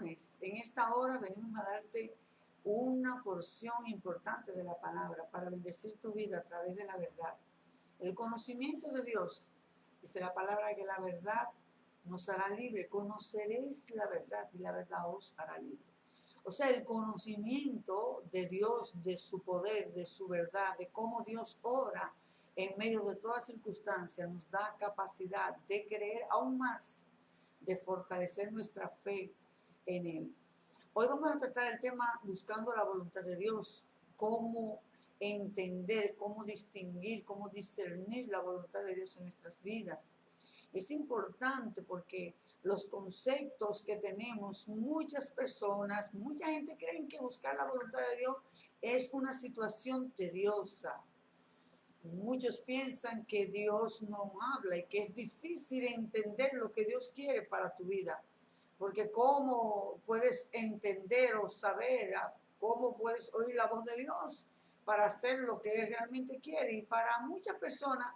bendiciones. En esta hora venimos a darte una porción importante de la palabra para bendecir tu vida a través de la verdad. El conocimiento de Dios, dice la palabra que la verdad nos hará libre. Conoceréis la verdad y la verdad os hará libre. O sea, el conocimiento de Dios, de su poder, de su verdad, de cómo Dios obra en medio de toda circunstancia, nos da capacidad de creer aún más, de fortalecer nuestra fe en Él. Hoy vamos a tratar el tema buscando la voluntad de Dios, cómo entender, cómo distinguir, cómo discernir la voluntad de Dios en nuestras vidas. Es importante porque los conceptos que tenemos, muchas personas, mucha gente creen que buscar la voluntad de Dios es una situación tediosa. Muchos piensan que Dios no habla y que es difícil entender lo que Dios quiere para tu vida. Porque cómo puedes entender o saber, cómo puedes oír la voz de Dios para hacer lo que Él realmente quiere. Y para muchas personas,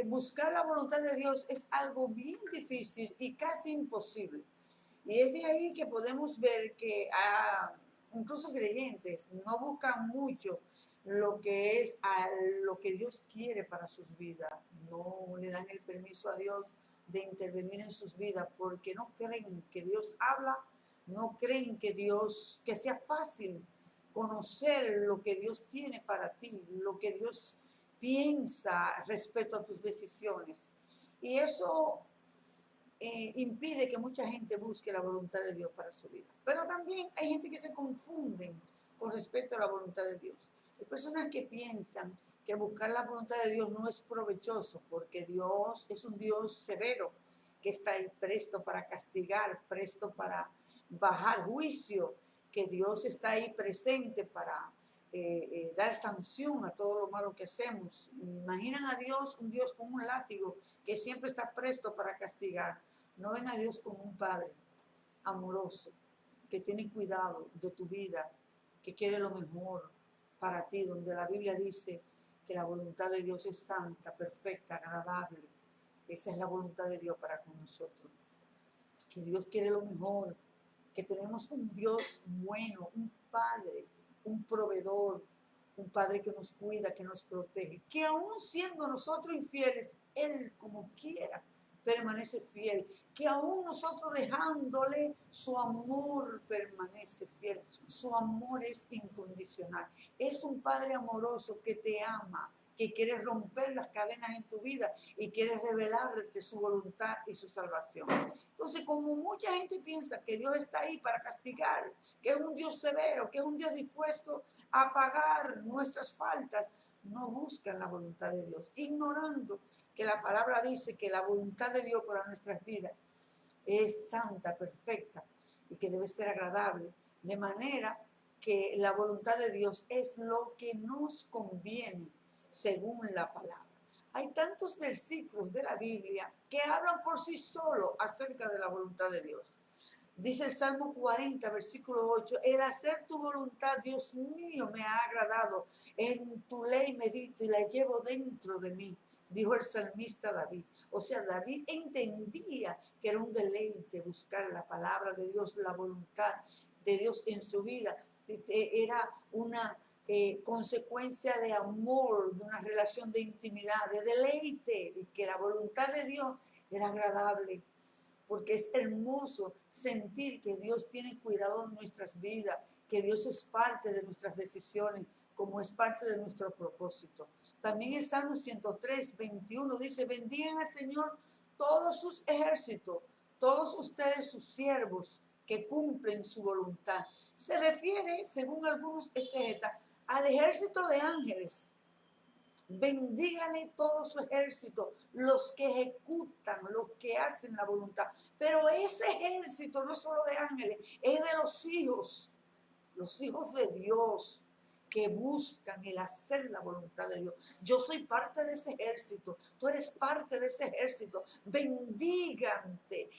buscar la voluntad de Dios es algo bien difícil y casi imposible. Y es de ahí que podemos ver que incluso creyentes no buscan mucho lo que es a lo que Dios quiere para sus vidas. No le dan el permiso a Dios de intervenir en sus vidas porque no creen que Dios habla, no creen que sea fácil conocer lo que Dios tiene para ti, lo que Dios piensa respecto a tus decisiones. Y eso impide que mucha gente busque la voluntad de Dios para su vida. Pero también hay gente que se confunde con respecto a la voluntad de Dios. Hay personas que piensan que buscar la voluntad de Dios no es provechoso porque Dios es un Dios severo que está ahí presto para castigar, presto para bajar juicio, que Dios está ahí presente para dar sanción a todo lo malo que hacemos. Imaginan a Dios, un Dios con un látigo que siempre está presto para castigar. No ven a Dios como un padre amoroso, que tiene cuidado de tu vida, que quiere lo mejor para ti, donde la Biblia dice que la voluntad de Dios es santa, perfecta, agradable. Esa es la voluntad de Dios para con nosotros. Que Dios quiere lo mejor, que tenemos un Dios bueno, un Padre, un proveedor, un Padre que nos cuida, que nos protege, que aún siendo nosotros infieles, Él como quiera permanece fiel, que aún nosotros dejándole su amor permanece fiel, su amor es incondicional, es un Padre amoroso que te ama, que quiere romper las cadenas en tu vida y quiere revelarte su voluntad y su salvación. Entonces, como mucha gente piensa que Dios está ahí para castigar, que es un Dios severo, que es un Dios dispuesto a pagar nuestras faltas, no buscan la voluntad de Dios, ignorando que la palabra dice que la voluntad de Dios para nuestras vidas es santa, perfecta y que debe ser agradable, de manera que la voluntad de Dios es lo que nos conviene según la palabra. Hay tantos versículos de la Biblia que hablan por sí solos acerca de la voluntad de Dios. Dice el Salmo 40, versículo 8, el hacer tu voluntad, Dios mío, me ha agradado. En tu ley medito y la llevo dentro de mí, dijo el salmista David. O sea, David entendía que era un deleite buscar la palabra de Dios, la voluntad de Dios en su vida. Era una consecuencia de amor, de una relación de intimidad, de deleite, y que la voluntad de Dios era agradable. Porque es hermoso sentir que Dios tiene cuidado de nuestras vidas, que Dios es parte de nuestras decisiones, como es parte de nuestro propósito. También el Salmo 103, 21 dice, bendigan al Señor todos sus ejércitos, todos ustedes sus siervos que cumplen su voluntad. Se refiere, según algunos exegetas, al ejército de ángeles. Bendígale todo su ejército, los que ejecutan, los que hacen la voluntad. Pero ese ejército no es solo de ángeles, es de los hijos de Dios que buscan el hacer la voluntad de Dios. Yo soy parte de ese ejército, tú eres parte de ese ejército. Bendígate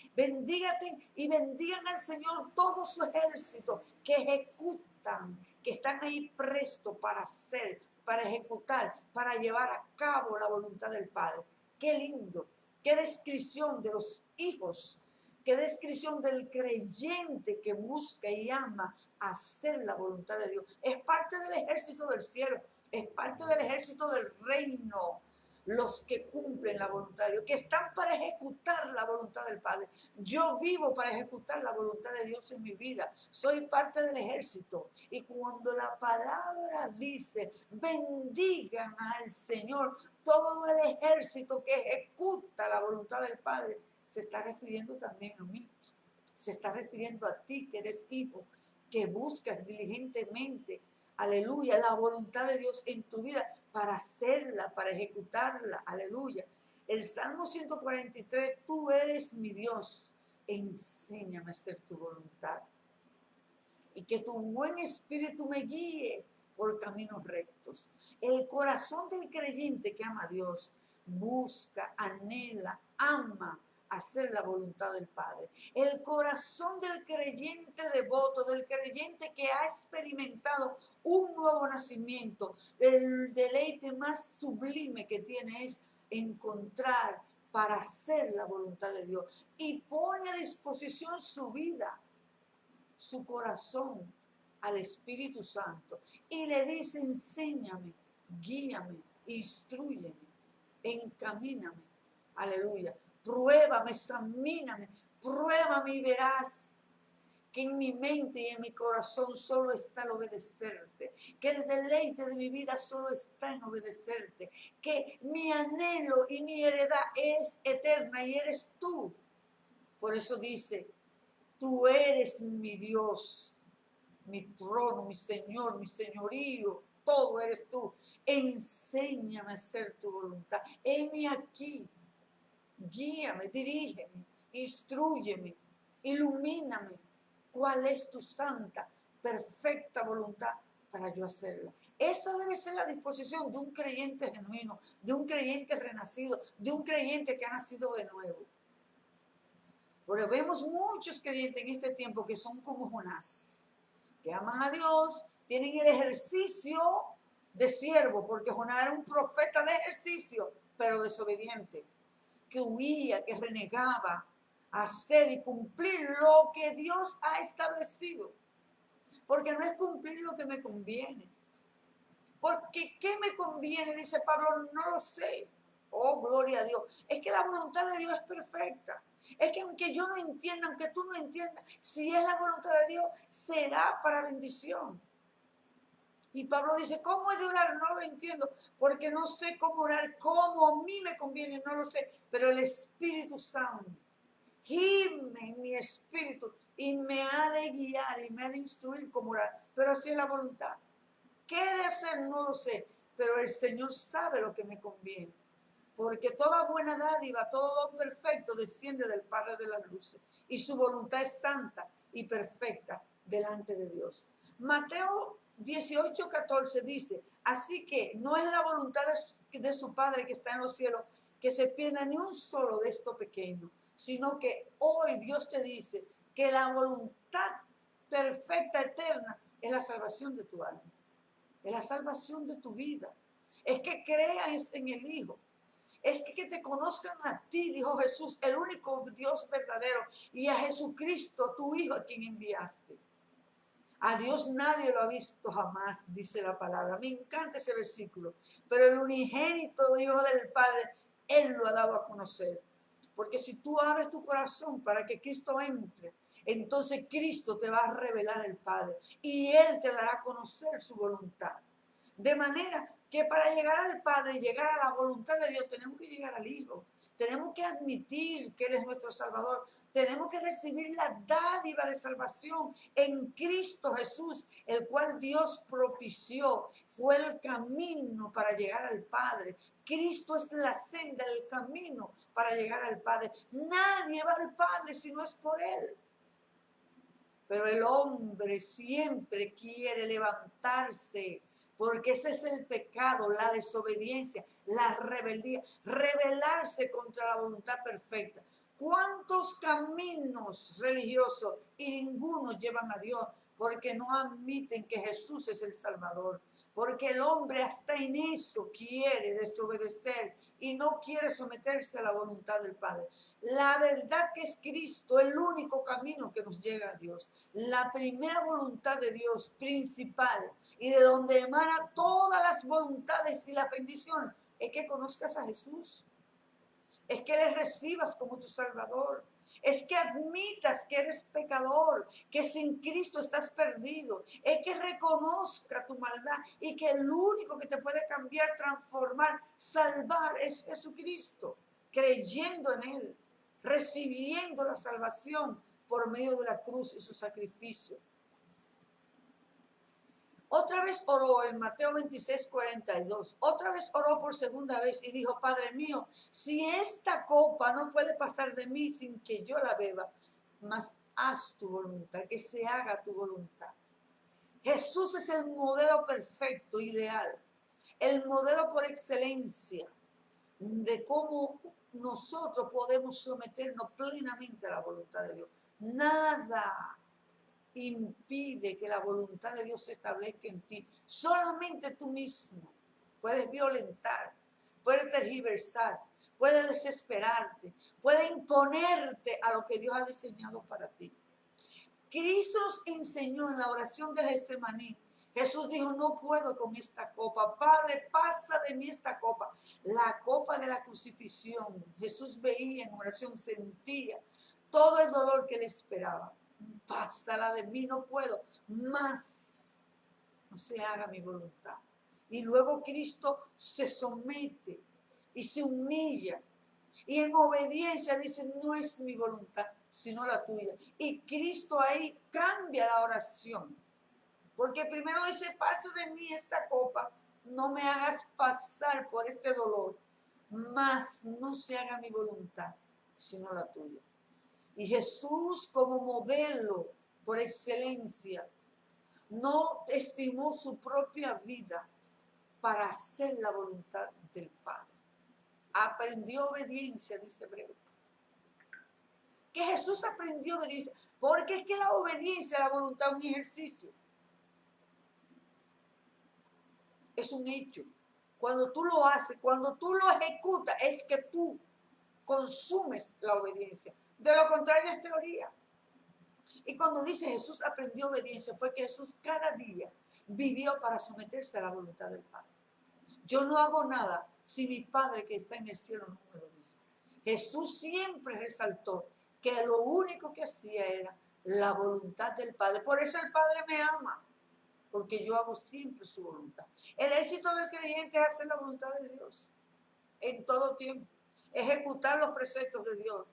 y bendigan al Señor todo su ejército que ejecutan, que están ahí prestos para hacer, para ejecutar, para llevar a cabo la voluntad del Padre. Qué lindo, qué descripción de los hijos qué descripción del creyente que busca y ama hacer la voluntad de Dios. Es parte del ejército del cielo, es parte del ejército del reino. Los que cumplen la voluntad de Dios, que están para ejecutar la voluntad del Padre. Yo vivo para ejecutar la voluntad de Dios en mi vida. Soy parte del ejército. Y cuando la palabra dice, bendigan al Señor, todo el ejército que ejecuta la voluntad del Padre, se está refiriendo también a mí. Se está refiriendo a ti que eres hijo, que buscas diligentemente, aleluya, la voluntad de Dios en tu vida para hacerla, para ejecutarla, aleluya. El Salmo 143, tú eres mi Dios, enséñame a hacer tu voluntad. Y que tu buen espíritu me guíe por caminos rectos. El corazón del creyente que ama a Dios busca, anhela, ama hacer la voluntad del Padre. El corazón del creyente devoto, del creyente que ha experimentado un nuevo nacimiento, el deleite más sublime que tiene es encontrar para hacer la voluntad de Dios y pone a disposición su vida, su corazón al Espíritu Santo y le dice, enséñame, guíame, instrúyeme, encamíname, aleluya, pruébame, examíname, pruébame y verás que en mi mente y en mi corazón solo está el obedecerte, que el deleite de mi vida solo está en obedecerte, que mi anhelo y mi heredad es eterna y eres tú. Por eso dice, tú eres mi Dios, mi trono, mi Señor, mi señorío, todo eres tú. Enséñame a hacer tu voluntad. Heme aquí, guíame, dirígeme, instrúyeme, ilumíname. ¿Cuál es tu santa, perfecta voluntad para yo hacerla? Esa debe ser la disposición de un creyente genuino, de un creyente renacido, de un creyente que ha nacido de nuevo. Pero vemos muchos creyentes en este tiempo que son como Jonás, que aman a Dios, tienen el ejercicio de siervo, porque Jonás era un profeta de ejercicio, pero desobediente, que huía, que renegaba a hacer y cumplir lo que Dios ha establecido. Porque no es cumplir lo que me conviene. Porque ¿qué me conviene? Dice Pablo, no lo sé. Oh, gloria a Dios. Es que la voluntad de Dios es perfecta. Es que aunque yo no entienda, aunque tú no entiendas, si es la voluntad de Dios, será para bendición. Y Pablo dice, ¿cómo he de orar? No lo entiendo, porque no sé cómo orar, cómo a mí me conviene, no lo sé. Pero el Espíritu Santo gime en mi espíritu y me ha de guiar y me ha de instruir cómo orar. Pero así es la voluntad. ¿Qué he de hacer? No lo sé, pero el Señor sabe lo que me conviene. Porque toda buena dádiva, todo don perfecto desciende del Padre de las luces. Y su voluntad es santa y perfecta delante de Dios. Mateo 18:14 dice, así que no es la voluntad de su Padre que está en los cielos que se pierda ni un solo de estos pequeños, sino que hoy Dios te dice que la voluntad perfecta, eterna, es la salvación de tu alma. Es la salvación de tu vida. Es que creas en el Hijo. Es que te conozcan a ti, dijo Jesús, el único Dios verdadero, y a Jesucristo, tu Hijo, a quien enviaste. A Dios nadie lo ha visto jamás, dice la palabra. Me encanta ese versículo. Pero el unigénito Hijo del Padre, Él lo ha dado a conocer. Porque si tú abres tu corazón para que Cristo entre, entonces Cristo te va a revelar el Padre y Él te dará a conocer su voluntad. De manera que para llegar al Padre y llegar a la voluntad de Dios tenemos que llegar al Hijo. Tenemos que admitir que Él es nuestro Salvador. Tenemos que recibir la dádiva de salvación en Cristo Jesús, el cual Dios propició. Fue el camino para llegar al Padre. Cristo es la senda, el camino para llegar al Padre. Nadie va al Padre si no es por Él. Pero el hombre siempre quiere levantarse, porque ese es el pecado, la desobediencia, la rebeldía, rebelarse contra la voluntad perfecta. ¿Cuántos caminos religiosos y ninguno llevan a Dios? Porque no admiten que Jesús es el Salvador, Porque el hombre hasta en eso quiere desobedecer y no quiere someterse a la voluntad del Padre. La verdad que es Cristo, el único camino que nos llega a Dios. La primera voluntad de Dios, principal, y de donde emana todas las voluntades y las bendiciones, es que conozcas a Jesús. Es que le recibas como tu Salvador. Es que admitas que eres pecador, que sin Cristo estás perdido. Es que reconozca tu maldad y que el único que te puede cambiar, transformar, salvar es Jesucristo. Creyendo en Él, recibiendo la salvación por medio de la cruz y su sacrificio. Otra vez oró en Mateo 26:42. Otra vez oró por segunda vez y dijo: Padre mío, si esta copa no puede pasar de mí sin que yo la beba, mas haz tu voluntad, que se haga tu voluntad. Jesús es el modelo perfecto, ideal, el modelo por excelencia de cómo nosotros podemos someternos plenamente a la voluntad de Dios. Nada impide que la voluntad de Dios se establezca en ti. Solamente tú mismo puedes violentar, puedes tergiversar, puedes desesperarte, puedes imponerte a lo que Dios ha diseñado para ti. Cristo nos enseñó en la oración de Getsemaní. Jesús dijo: no puedo con esta copa. Padre, pasa de mí esta copa. La copa de la crucifixión. Jesús veía en oración, sentía todo el dolor que le esperaba. Pásala de mí, no puedo más, no se haga mi voluntad. Y luego Cristo se somete y se humilla y en obediencia dice: no es mi voluntad sino la tuya. Y Cristo ahí cambia la oración, porque primero dice: pasa de mí esta copa, no me hagas pasar por este dolor, mas no se haga mi voluntad sino la tuya. Y Jesús, como modelo por excelencia, no estimó su propia vida para hacer la voluntad del Padre. Aprendió obediencia, dice Hebreo. Que Jesús aprendió obediencia, porque es que la obediencia a la voluntad es un ejercicio. Es un hecho. Cuando tú lo haces, cuando tú lo ejecutas, es que tú consumes la obediencia. De lo contrario es teoría. Y cuando dice Jesús aprendió obediencia, fue que Jesús cada día vivió para someterse a la voluntad del Padre. Yo no hago nada si mi Padre que está en el cielo no me lo dice. Jesús siempre resaltó que lo único que hacía era la voluntad del Padre. Por eso el Padre me ama, porque yo hago siempre su voluntad. El éxito del creyente es hacer la voluntad de Dios en todo tiempo, ejecutar los preceptos de Dios.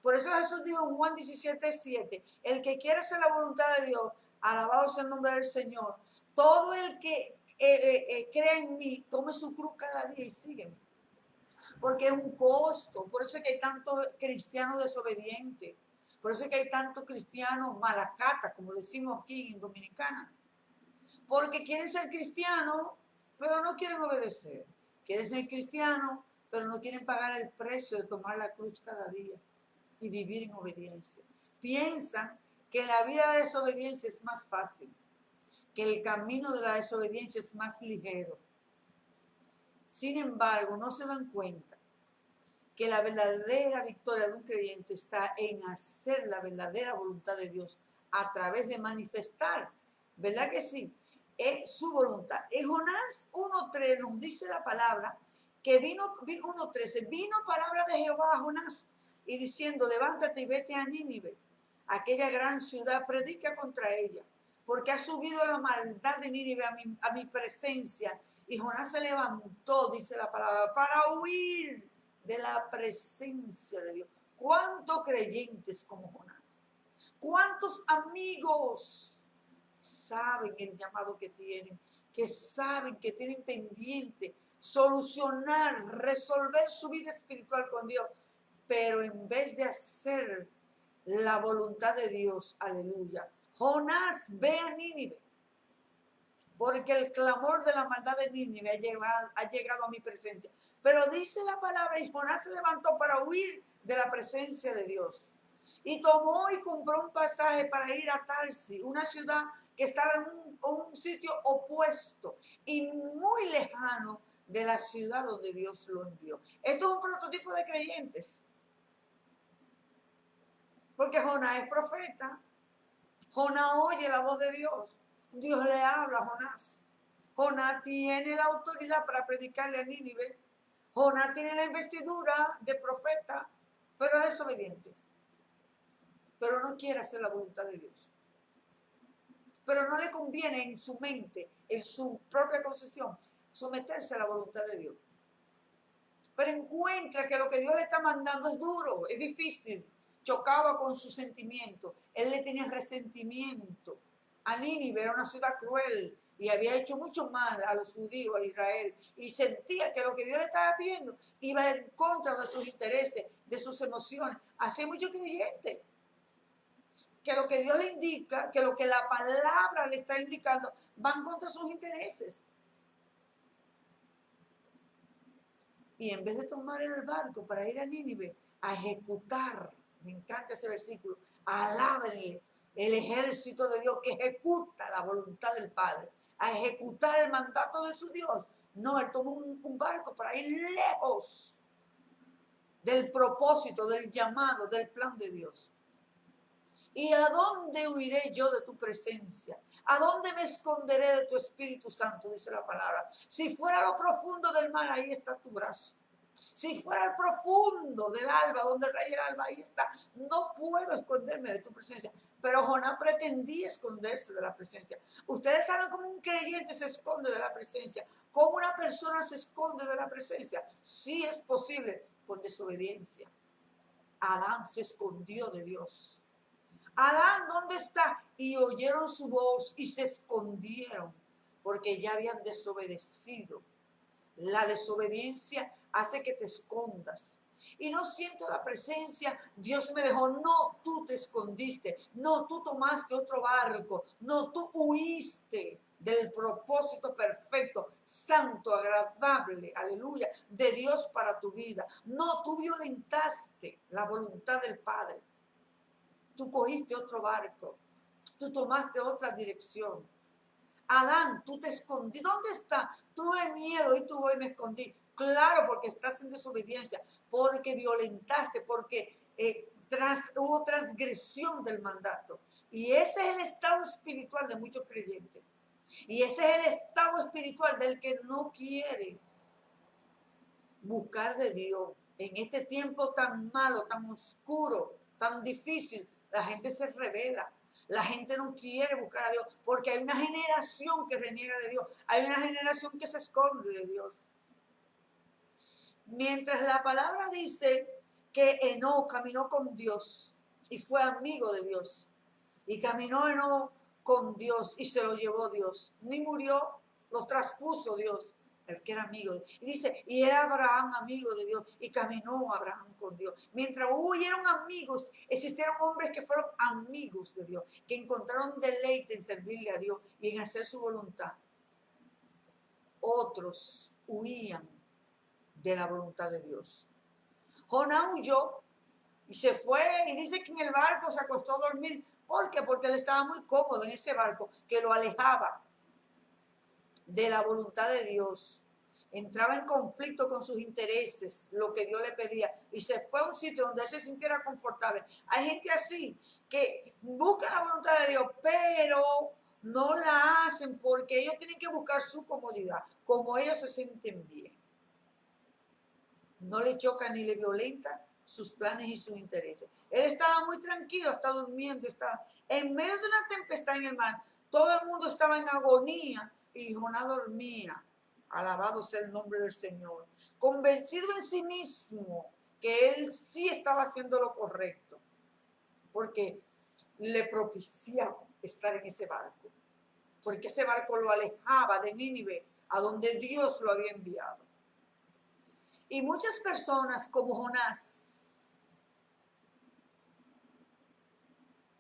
Por eso Jesús dijo en Juan 17:7, el que quiere hacer la voluntad de Dios, alabado sea el nombre del Señor. Todo el que cree en mí, tome su cruz cada día y sígueme. Porque es un costo. Por eso es que hay tantos cristianos desobedientes. Por eso es que hay tantos cristianos malacatas, como decimos aquí en Dominicana. Porque quieren ser cristianos, pero no quieren obedecer. Quieren ser cristianos, pero no quieren pagar el precio de tomar la cruz cada día y vivir en obediencia. Piensan que la vida de desobediencia es más fácil, que el camino de la desobediencia es más ligero. Sin embargo, no se dan cuenta que la verdadera victoria de un creyente está en hacer la verdadera voluntad de Dios a través de manifestar, ¿verdad que sí? Es su voluntad. En Jonás 1:3 nos dice la palabra que vino 1:13, vino palabra de Jehová a Jonás y diciendo: levántate y vete a Nínive, aquella gran ciudad, predica contra ella, porque ha subido la maldad de Nínive a mi presencia. Y Jonás se levantó, dice la palabra, para huir de la presencia de Dios. ¿Cuántos creyentes como Jonás? ¿Cuántos amigos saben el llamado que tienen? Que saben que tienen pendiente solucionar, resolver su vida espiritual con Dios, pero en vez de hacer la voluntad de Dios, aleluya. Jonás, ve a Nínive, porque el clamor de la maldad de Nínive ha llegado a mi presencia. Pero dice la palabra, y Jonás se levantó para huir de la presencia de Dios. Y tomó y compró un pasaje para ir a Tarsis, una ciudad que estaba en un sitio opuesto y muy lejano de la ciudad donde Dios lo envió. Esto es un prototipo de creyentes. Porque Jonás es profeta. Jonás oye la voz de Dios. Dios le habla a Jonás. Jonás tiene la autoridad para predicarle a Nínive. Jonás tiene la investidura de profeta, pero es desobediente. Pero no quiere hacer la voluntad de Dios. Pero no le conviene en su mente, en su propia concesión, someterse a la voluntad de Dios. Pero encuentra que lo que Dios le está mandando es duro, es difícil. Chocaba con sus sentimientos. Él le tenía resentimiento. A Nínive era una ciudad cruel y había hecho mucho mal a los judíos, a Israel. Y sentía que lo que Dios le estaba pidiendo iba en contra de sus intereses, de sus emociones. Así hay muchos creyentes que lo que Dios le indica, que lo que la palabra le está indicando, van contra sus intereses. Y en vez de tomar el barco para ir a Nínive a ejecutar, me encanta ese versículo, alábenle el ejército de Dios que ejecuta la voluntad del Padre, a ejecutar el mandato de su Dios. No, él tomó un barco para ir lejos del propósito, del llamado, del plan de Dios. ¿Y a dónde huiré yo de tu presencia? ¿A dónde me esconderé de tu Espíritu Santo? Dice la palabra. Si fuera lo profundo del mar, ahí está tu brazo. Si fuera el profundo del alba, donde raya el alba, ahí está. No puedo esconderme de tu presencia. Pero Jonás pretendía esconderse de la presencia. Ustedes saben cómo un creyente se esconde de la presencia. ¿Cómo una persona se esconde de la presencia? Sí es posible, con desobediencia. Adán se escondió de Dios. Adán, ¿dónde está? Y oyeron su voz y se escondieron, porque ya habían desobedecido. La desobediencia hace que te escondas. Y no siento la presencia, Dios me dejó. No, tú te escondiste. No, tú tomaste otro barco. No, tú huiste del propósito perfecto, santo, agradable, aleluya, de Dios para tu vida. No, tú violentaste la voluntad del Padre. Tú cogiste otro barco. Tú tomaste otra dirección. Adán, tú te escondí. ¿Dónde está? Tuve miedo y tuve y me escondí. Claro, porque estás en desobediencia, porque violentaste, porque hubo transgresión del mandato. Y ese es el estado espiritual de muchos creyentes. Y ese es el estado espiritual del que no quiere buscar de Dios. En este tiempo tan malo, tan oscuro, tan difícil, la gente se revela. La gente no quiere buscar a Dios porque hay una generación que reniega de Dios. Hay una generación que se esconde de Dios. Mientras la palabra dice que Enoc caminó con Dios y fue amigo de Dios. Y caminó Enoc con Dios y se lo llevó Dios. Ni murió, lo traspuso Dios, el que era amigo de Dios. Y dice, y era Abraham amigo de Dios y caminó Abraham con Dios. Mientras huyeron amigos, existieron hombres que fueron amigos de Dios, que encontraron deleite en servirle a Dios y en hacer su voluntad. Otros huían de la voluntad de Dios. Jonás huyó y se fue y dice que en el barco se acostó a dormir. ¿Por qué? Porque él estaba muy cómodo en ese barco que lo alejaba de la voluntad de Dios. Entraba en conflicto con sus intereses, lo que Dios le pedía, y se fue a un sitio donde él se sintiera confortable. Hay gente así que busca la voluntad de Dios, pero no la hacen porque ellos tienen que buscar su comodidad, como ellos se sienten bien. No le choca ni le violenta sus planes y sus intereses. Él estaba muy tranquilo, está durmiendo, está en medio de una tempestad en el mar. Todo el mundo estaba en agonía y Jonás dormía. Alabado sea el nombre del Señor. Convencido en sí mismo que él sí estaba haciendo lo correcto. Porque le propiciaba estar en ese barco. Porque ese barco lo alejaba de Nínive, a donde Dios lo había enviado. Y muchas personas como Jonás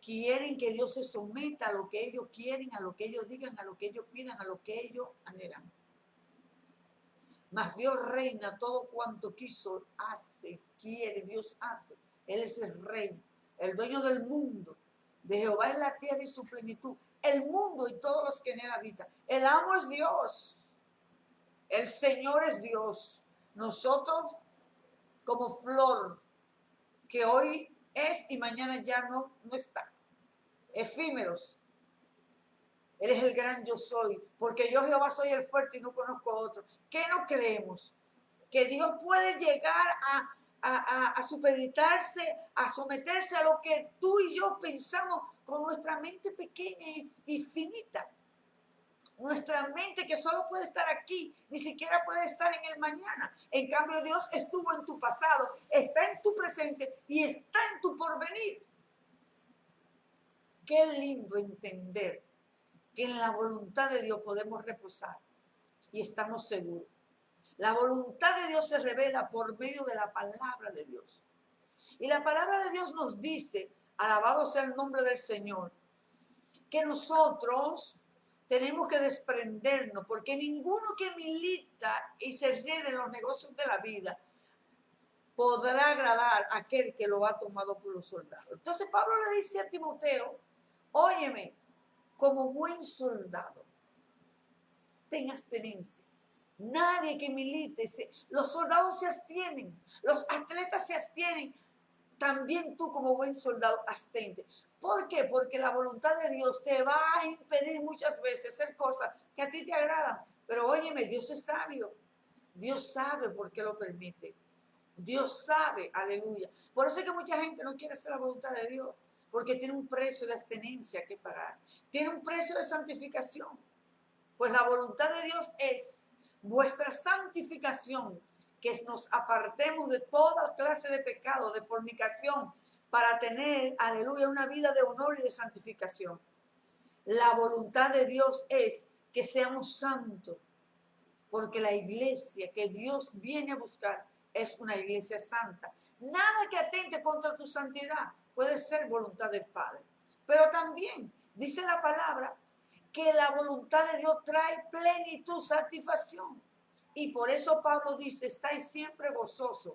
quieren que Dios se someta a lo que ellos quieren, a lo que ellos digan, a lo que ellos pidan, a lo que ellos anhelan. Mas Dios reina, todo cuanto quiso, hace, quiere, Dios hace. Él es el rey. el dueño del mundo. De Jehová es la tierra y su plenitud, el mundo y todos los que en él habitan. El amo es Dios, el Señor es Dios. Nosotros como flor que hoy es y mañana ya no está, efímeros. Él es el gran yo soy, porque yo Jehová soy el fuerte y no conozco a otro. ¿Qué no creemos? Que Dios puede llegar a supeditarse, a someterse a lo que tú y yo pensamos con nuestra mente pequeña y finita. Nuestra mente que solo puede estar aquí, ni siquiera puede estar en el mañana. En cambio, Dios estuvo en tu pasado, está en tu presente y está en tu porvenir. Qué lindo entender que en la voluntad de Dios podemos reposar y estamos seguros. La voluntad de Dios se revela por medio de la palabra de Dios. Y la palabra de Dios nos dice, alabado sea el nombre del Señor, que nosotros tenemos que desprendernos, porque ninguno que milita y se ríe de los negocios de la vida podrá agradar a aquel que lo ha tomado por los soldados. Entonces Pablo le dice a Timoteo, óyeme, como buen soldado, ten abstenencia. Nadie que milite, los soldados se abstienen, los atletas se abstienen. También tú como buen soldado abstente. ¿Por qué? Porque la voluntad de Dios te va a impedir muchas veces hacer cosas que a ti te agradan. Pero óyeme, Dios es sabio. Dios sabe por qué lo permite. Dios sabe, aleluya. Por eso es que mucha gente no quiere hacer la voluntad de Dios, porque tiene un precio de abstenencia que pagar. Tiene un precio de santificación. Pues la voluntad de Dios es vuestra santificación, que nos apartemos de toda clase de pecado, de fornicación, para tener, aleluya, una vida de honor y de santificación. La voluntad de Dios es que seamos santos, porque la iglesia que Dios viene a buscar es una iglesia santa. Nada que atente contra tu santidad puede ser voluntad del Padre. Pero también dice la palabra que la voluntad de Dios trae plenitud, satisfacción. Y por eso Pablo dice, estáis siempre gozosos.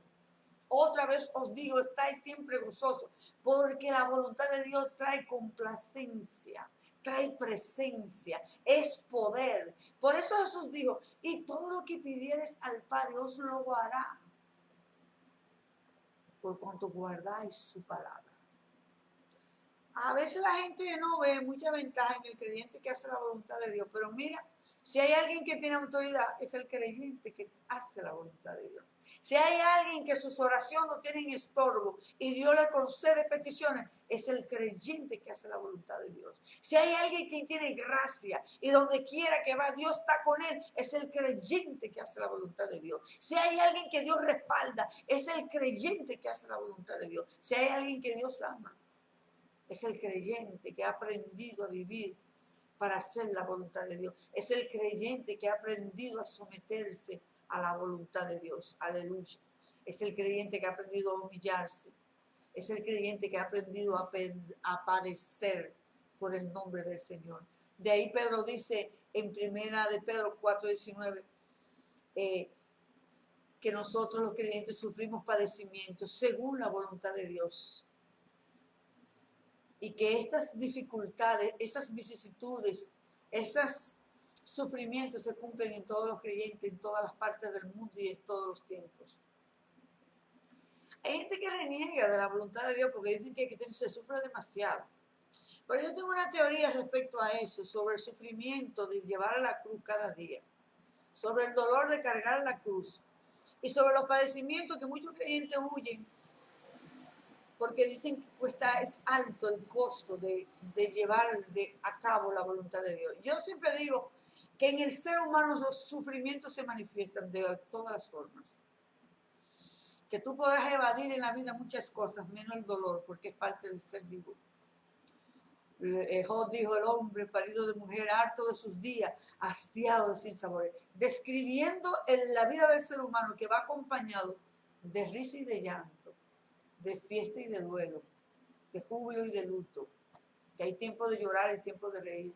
Otra vez os digo, estáis siempre gozosos, porque la voluntad de Dios trae complacencia, trae presencia, es poder. Por eso Jesús dijo, y todo lo que pidieres al Padre os lo hará, por cuanto guardáis su palabra. A veces la gente no ve mucha ventaja en el creyente que hace la voluntad de Dios, pero mira, si hay alguien que tiene autoridad, es el creyente que hace la voluntad de Dios. Si hay alguien que sus oraciones no tienen estorbo y Dios le concede peticiones, es el creyente que hace la voluntad de Dios. Si hay alguien que tiene gracia y donde quiera que va Dios está con él, es el creyente que hace la voluntad de Dios. Si hay alguien que Dios respalda, es el creyente que hace la voluntad de Dios. Si hay alguien que Dios ama, es el creyente que ha aprendido a vivir para hacer la voluntad de Dios. Es el creyente que ha aprendido a someterse a la voluntad de Dios. Aleluya. Es el creyente que ha aprendido a humillarse. Es el creyente que ha aprendido a padecer por el nombre del Señor. De ahí Pedro dice en primera de Pedro 4:19 que nosotros los creyentes sufrimos padecimientos según la voluntad de Dios. Y que estas dificultades, esas vicisitudes, esos sufrimientos se cumplen en todos los creyentes, en todas las partes del mundo y en todos los tiempos. Hay gente que reniega de la voluntad de Dios porque dicen que se sufre demasiado. Pero yo tengo una teoría respecto a eso, sobre el sufrimiento de llevar a la cruz cada día, sobre el dolor de cargar la cruz y sobre los padecimientos que muchos creyentes huyen porque dicen que es alto el costo de llevar a cabo la voluntad de Dios. Yo siempre digo que en el ser humano los sufrimientos se manifiestan de todas las formas. Que tú podrás evadir en la vida muchas cosas, menos el dolor, porque es parte del ser vivo. Job dijo, el hombre parido de mujer, harto de sus días, hastiado de sinsabores, describiendo la vida del ser humano que va acompañado de risa y de llanto, de fiesta y de duelo, de júbilo y de luto, que hay tiempo de llorar y tiempo de reír,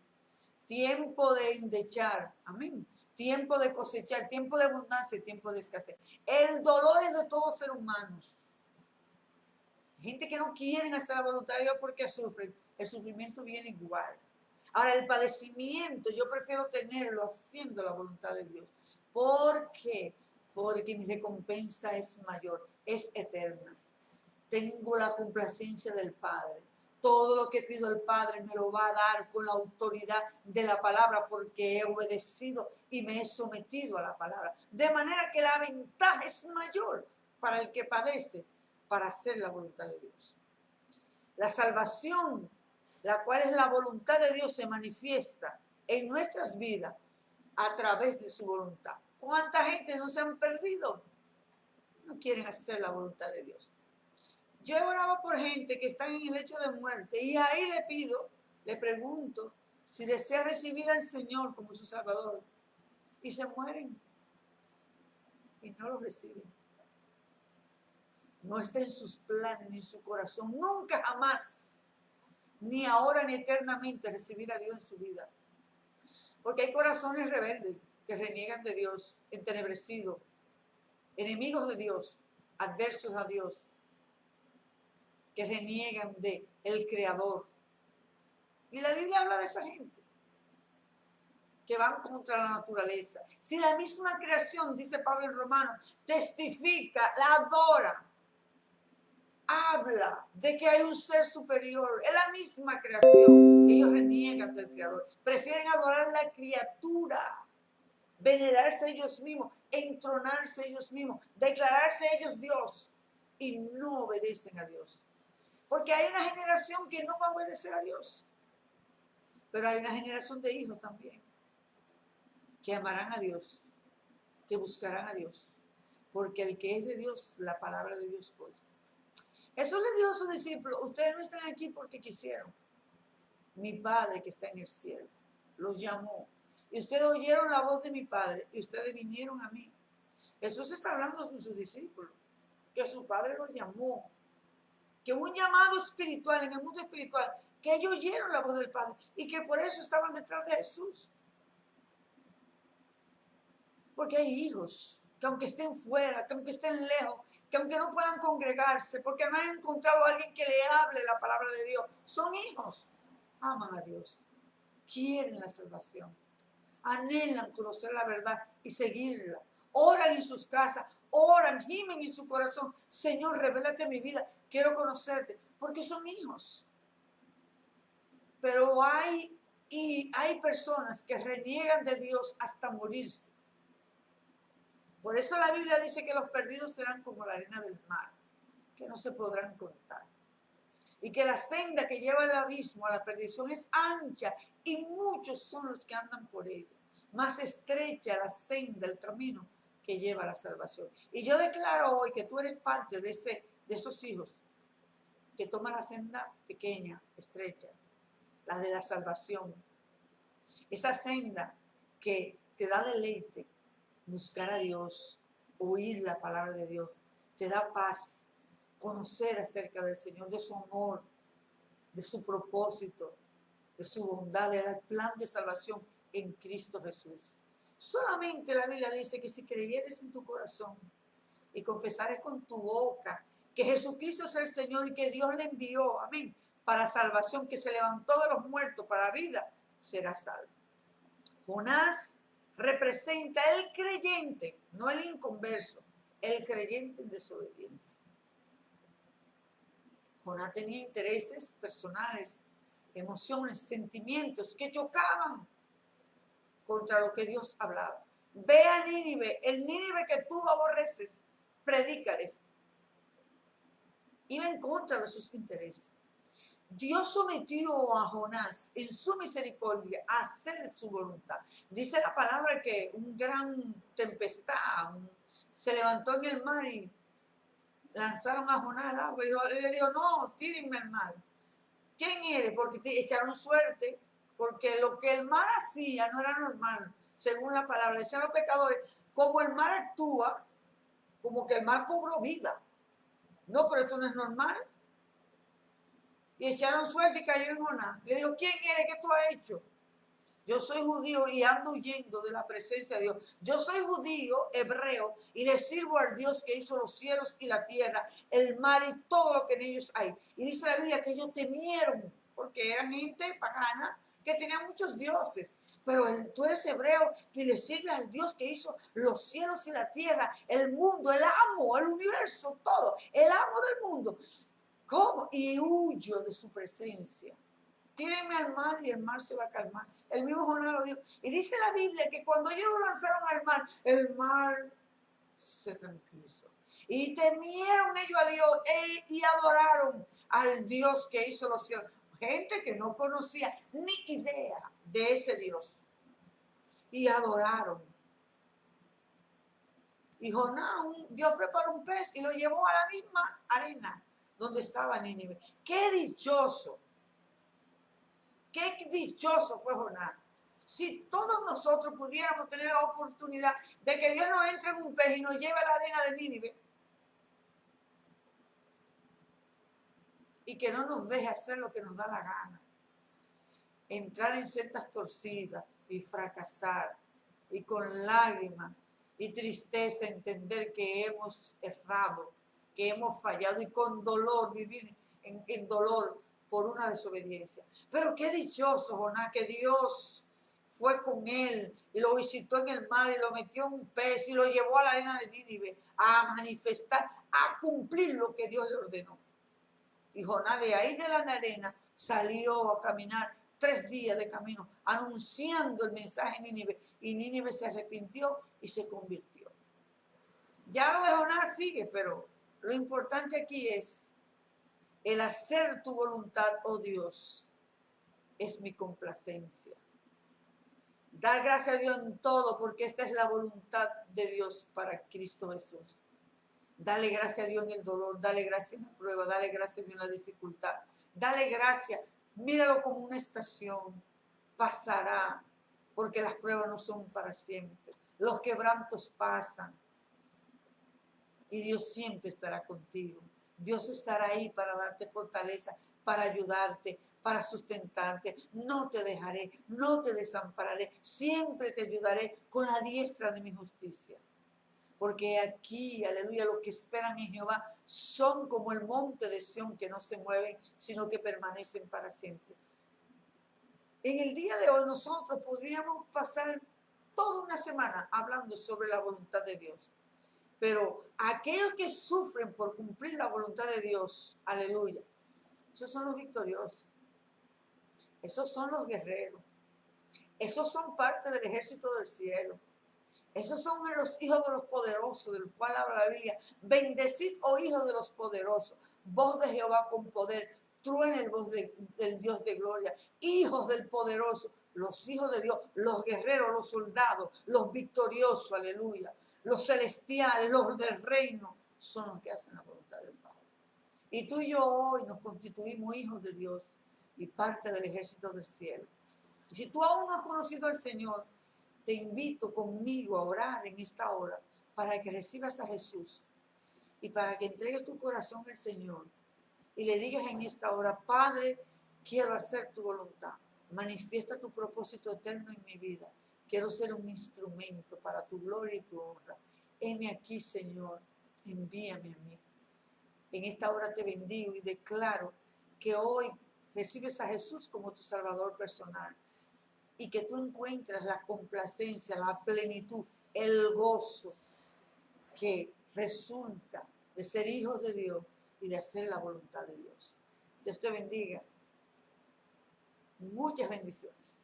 tiempo de endechar, amén, tiempo de cosechar, tiempo de abundancia y tiempo de escasez. El dolor es de todos seres humanos. Gente que no quieren hacer la voluntad de Dios porque sufren. El sufrimiento viene igual. Ahora, el padecimiento, yo prefiero tenerlo haciendo la voluntad de Dios. ¿Por qué? Porque mi recompensa es mayor, es eterna. Tengo la complacencia del Padre. Todo lo que pido al Padre me lo va a dar con la autoridad de la palabra porque he obedecido y me he sometido a la palabra. De manera que la ventaja es mayor para el que padece para hacer la voluntad de Dios. La salvación, la cual es la voluntad de Dios, se manifiesta en nuestras vidas a través de su voluntad. ¿Cuánta gente no se han perdido? No quieren hacer la voluntad de Dios. Yo he orado por gente que está en el lecho de muerte y ahí le pido, le pregunto si desea recibir al Señor como su Salvador y se mueren y no lo reciben. No está en sus planes ni en su corazón, nunca jamás, ni ahora ni eternamente recibir a Dios en su vida. Porque hay corazones rebeldes que reniegan de Dios, entenebrecidos, enemigos de Dios, adversos a Dios, que reniegan de el Creador. Y la Biblia habla de esa gente que van contra la naturaleza. Si la misma creación, dice Pablo en Romanos, testifica, la adora, habla de que hay un ser superior, es la misma creación, ellos reniegan del Creador, prefieren adorar la criatura, venerarse ellos mismos, entronarse ellos mismos, declararse ellos Dios y no obedecen a Dios. Porque hay una generación que no va a obedecer a Dios, pero hay una generación de hijos también que amarán a Dios, que buscarán a Dios, porque el que es de Dios, la palabra de Dios oye. Jesús le dijo a sus discípulos, ustedes no están aquí porque quisieron. Mi Padre que está en el cielo los llamó. Y ustedes oyeron la voz de mi Padre y ustedes vinieron a mí. Jesús está hablando con sus discípulos, que su Padre los llamó, que hubo un llamado espiritual en el mundo espiritual, que ellos oyeron la voz del Padre y que por eso estaban detrás de Jesús. Porque hay hijos que aunque estén fuera, que aunque estén lejos, que aunque no puedan congregarse, porque no han encontrado a alguien que le hable la palabra de Dios, son hijos, aman a Dios, quieren la salvación, anhelan conocer la verdad y seguirla, oran en sus casas, oran, gimen en su corazón, Señor, revélate mi vida, quiero conocerte, porque son hijos. Pero hay personas que reniegan de Dios hasta morirse. Por eso la Biblia dice que los perdidos serán como la arena del mar, que no se podrán contar. Y que la senda que lleva al abismo, a la perdición, es ancha y muchos son los que andan por ella. Más estrecha la senda, el camino que lleva a la salvación. Y yo declaro hoy que tú eres parte de esos hijos que toman la senda pequeña, estrecha, la de la salvación. Esa senda que te da deleite, buscar a Dios, oír la palabra de Dios, te da paz, conocer acerca del Señor, de su amor, de su propósito, de su bondad, del plan de salvación en Cristo Jesús. Solamente la Biblia dice que si creyeres en tu corazón y confesares con tu boca que Jesucristo es el Señor y que Dios le envió, amén, para salvación, que se levantó de los muertos para vida, serás salvo. Jonás representa el creyente, no el inconverso, el creyente en desobediencia. Jonás tenía intereses personales, emociones, sentimientos que chocaban contra lo que Dios hablaba. Ve a Nínive, el Nínive que tú aborreces, predícales. Iba en contra de sus intereses. Dios sometió a Jonás en su misericordia a hacer su voluntad. Dice la palabra que un gran tempestad se levantó en el mar y lanzaron a Jonás al agua. Y le dijo, no, tírenme al mar. ¿Quién eres? Porque te echaron suerte, porque lo que el mar hacía no era normal, según la palabra. Decían los pecadores, como el mar actúa, como que el mar cobró vida. No, pero esto no es normal. Y echaron suerte y cayó en Jonás. Le dijo, ¿quién eres? ¿Qué tú has hecho? Yo soy judío y ando huyendo de la presencia de Dios. Yo soy judío, hebreo, y le sirvo al Dios que hizo los cielos y la tierra, el mar y todo lo que en ellos hay. Y dice la Biblia que ellos temieron, porque eran gente pagana que tenía muchos dioses. Pero tú eres hebreo y le sirves al Dios que hizo los cielos y la tierra, el mundo, el amo, el universo, todo, el amo del mundo. ¿Cómo? Y huyo de su presencia. Tírenme al mar y el mar se va a calmar. El mismo Jonás lo dijo. Y dice la Biblia que cuando ellos lo lanzaron al mar, el mar se tranquilizó. Y temieron ellos a Dios y adoraron al Dios que hizo los cielos. Gente que no conocía ni idea de ese Dios. Y adoraron. Y Jonás, Dios preparó un pez y lo llevó a la misma arena donde estaba Nínive. ¡Qué dichoso! Qué dichoso fue Jonás. Si todos nosotros pudiéramos tener la oportunidad de que Dios nos entre en un pez y nos lleve a la arena de Nínive y que no nos deje hacer lo que nos da la gana, entrar en sendas torcidas y fracasar y con lágrimas y tristeza entender que hemos errado, que hemos fallado y con dolor vivir en dolor por una desobediencia. Pero qué dichoso Jonás, que Dios fue con él y lo visitó en el mar y lo metió en un pez y lo llevó a la arena de Nínive a manifestar, a cumplir lo que Dios le ordenó. Y Jonás de ahí de la arena salió a caminar 3 días de camino anunciando el mensaje en Nínive, y Nínive se arrepintió y se convirtió. Ya lo de Jonás sigue, pero lo importante aquí es el hacer tu voluntad, oh Dios, es mi complacencia. Dar gracias a Dios en todo, porque esta es la voluntad de Dios para Cristo Jesús. Dale gracias a Dios en el dolor, dale gracias en la prueba, dale gracias a Dios en la dificultad. Dale gracias, míralo como una estación, pasará, porque las pruebas no son para siempre. Los quebrantos pasan y Dios siempre estará contigo. Dios estará ahí para darte fortaleza, para ayudarte, para sustentarte. No te dejaré, no te desampararé, siempre te ayudaré con la diestra de mi justicia. Porque aquí, aleluya, los que esperan en Jehová son como el monte de Sión, que no se mueven, sino que permanecen para siempre. En el día de hoy nosotros podríamos pasar toda una semana hablando sobre la voluntad de Dios. Pero aquellos que sufren por cumplir la voluntad de Dios, aleluya, esos son los victoriosos. Esos son los guerreros. Esos son parte del ejército del cielo. Esos son los hijos de los poderosos, del cual habla la Biblia. Bendecid, oh hijos de los poderosos, voz de Jehová con poder, truene el voz del Dios de gloria. Hijos del poderoso, los hijos de Dios, los guerreros, los soldados, los victoriosos, aleluya. Los celestiales, los del reino, son los que hacen la voluntad del Padre. Y tú y yo hoy nos constituimos hijos de Dios y parte del ejército del cielo. Y si tú aún no has conocido al Señor, te invito conmigo a orar en esta hora para que recibas a Jesús y para que entregues tu corazón al Señor y le digas en esta hora: Padre, quiero hacer tu voluntad. Manifiesta tu propósito eterno en mi vida. Quiero ser un instrumento para tu gloria y tu honra. Heme aquí, Señor. Envíame a mí. En esta hora te bendigo y declaro que hoy recibes a Jesús como tu Salvador personal y que tú encuentras la complacencia, la plenitud, el gozo que resulta de ser hijos de Dios y de hacer la voluntad de Dios. Dios te bendiga. Muchas bendiciones.